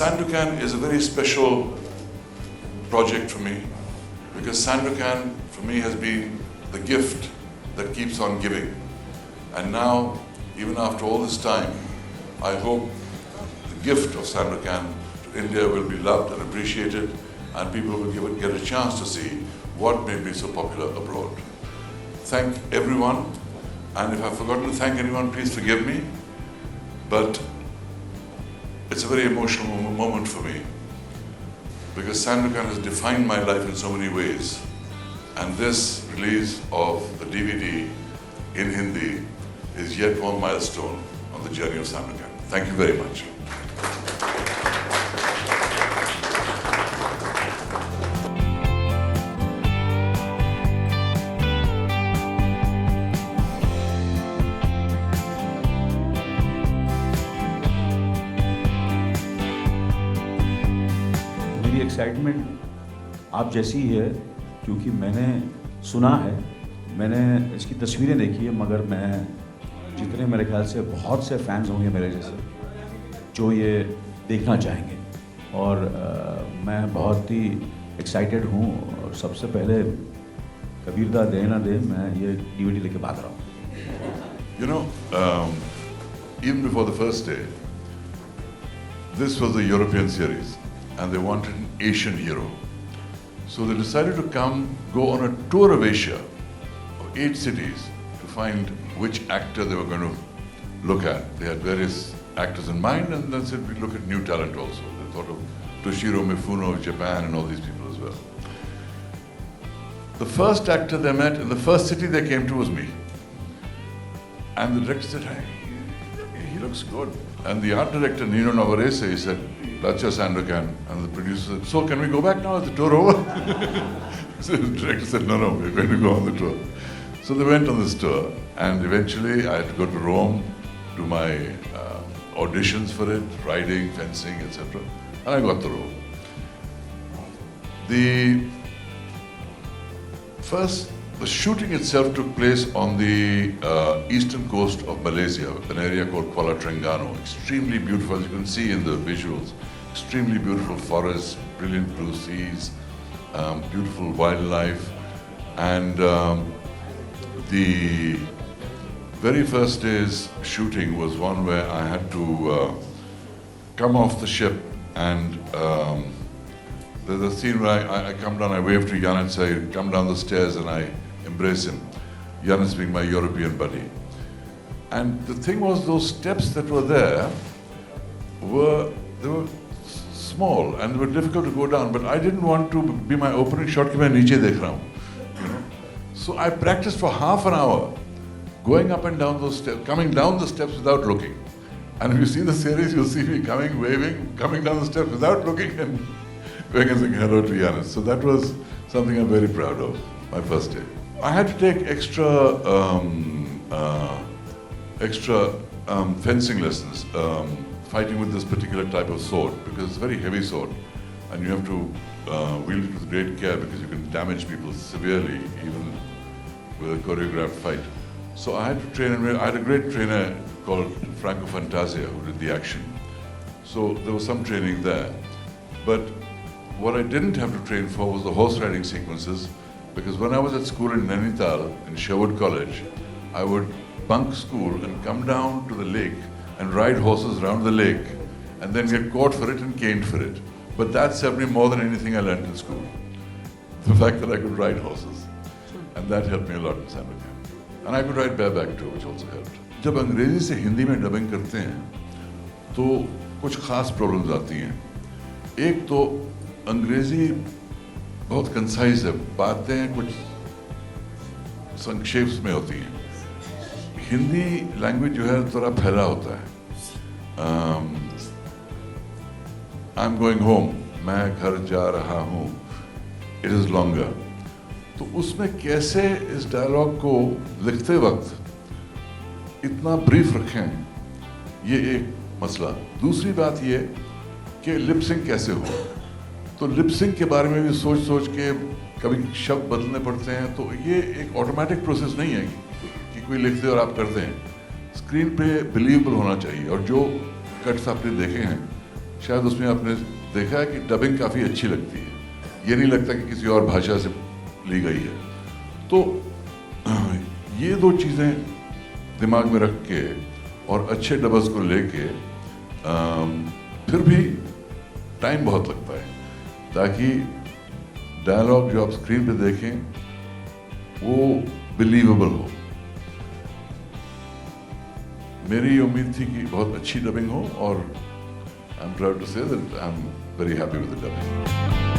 Sandokan is a very special project for me because Sandokan for me has been the gift that keeps on giving. And now, even after all this time, I hope the gift of Sandokan to India will be loved and appreciated, and people will get a chance to see what made me so popular abroad. Thank everyone, and if I've forgotten to thank anyone, please forgive me. But it's a very emotional moment for me because Sandokan has defined my life in so many ways. And this release of the DVD in Hindi is yet one milestone on the journey of Sandokan. Thank you very much. मेरी excitement आप जैसी ही है क्योंकि मैंने सुना है, मैंने इसकी तस्वीरें देखी है, मगर मैं जितने मेरे ख्याल से बहुत से फैंस होंगे मेरे जैसे जो ये देखना चाहेंगे और मैं बहुत ही एक्साइटेड हूँ। और सबसे पहले कबीर दा दे ना दे, मैं ये DVD लेके भाग रहा हूँ। You know, even before the first day, this was a European series and they wanted an Asian hero. So they decided to go on a tour of Asia, of 8 cities, to find which actor they were going to look at. They had various actors in mind and then said, we look at new talent also. They thought of Toshiro Mifuno of Japan and all these people as well. The first actor they met in the first city they came to was me. And the director said, hey, he looks good. And the art director, Nino Navarese, he said, that's your Sandokan. And the producer said, so can we go back now? Is the tour over? So the director said, no, we're going to go on the tour. So they went on this tour, and eventually I had to go to Rome, do my auditions for it, riding, fencing, etc. And I got the role. The shooting itself took place on the eastern coast of Malaysia, an area called Kuala Terengganu. Extremely beautiful, as you can see in the visuals. Extremely beautiful forests, brilliant blue seas, beautiful wildlife. And the very first day's shooting was one where I had to come off the ship, and there's a scene where I come down, I wave to Jan and say, come down the stairs, and I embrace him. Jan is being my European buddy. And the thing was, those steps that were there were small and they were difficult to go down, but I didn't want to be my opening shot कि मैं नीचे देख रहा हूँ, you know. So I practiced for half an hour, going up and down those steps, coming down the steps without looking. And if you see the series, you'll see me coming, waving, coming down the steps without looking and going and saying hello to Yanis. So that was something I'm very proud of, my first day. I had to take extra fencing lessons, fighting with this particular type of sword, because it's a very heavy sword and you have to wield it with great care because you can damage people severely even with a choreographed fight. So I had to train, and I had a great trainer called Franco Fantasia who did the action. So there was some training there. But what I didn't have to train for was the horse riding sequences, because when I was at school in Nainital, in Sherwood College, I would bunk school and come down to the lake and ride horses around the lake and then get caught for it and caned for it. But that served me more than anything I learned in school. The fact that I could ride horses. And that helped me a lot in Sandokan. And I could ride bareback too, which also helped. जब अंग्रेजी से हिंदी में dubbing करते हैं तो कुछ खास problems आती हैं। एक तो अंग्रेजी बहुत कंसाइज है, बातें कुछ संक्षेप में होती हैं। हिंदी लैंग्वेज जो है थोड़ा फैला होता है। I'm going home, मैं घर जा रहा हूँ, it is longer. तो उसमें कैसे इस डायलॉग को लिखते वक्त इतना ब्रीफ रखें, ये एक मसला। दूसरी बात ये कि लिप सिंक कैसे हो, तो लिप सिंक के बारे में भी सोच के कभी शब्द बदलने पड़ते हैं। तो ये एक ऑटोमेटिक प्रोसेस नहीं है कि कोई लिखते और आप करते हैं। स्क्रीन पे बिलीवेबल होना चाहिए, और जो कट्स आपने देखे हैं शायद उसमें आपने देखा है कि डबिंग काफ़ी अच्छी लगती है, ये नहीं लगता कि किसी और भाषा से ली गई है। तो ये दो चीज़ें दिमाग में रख के और अच्छे डबल्स को लेके फिर भी टाइम बहुत लगता है ताकि डायलॉग जो आप स्क्रीन पे देखें वो बिलीवेबल हो। मेरी उम्मीद थी कि बहुत अच्छी डबिंग हो और I am proud to say that I am very happy with the dubbing.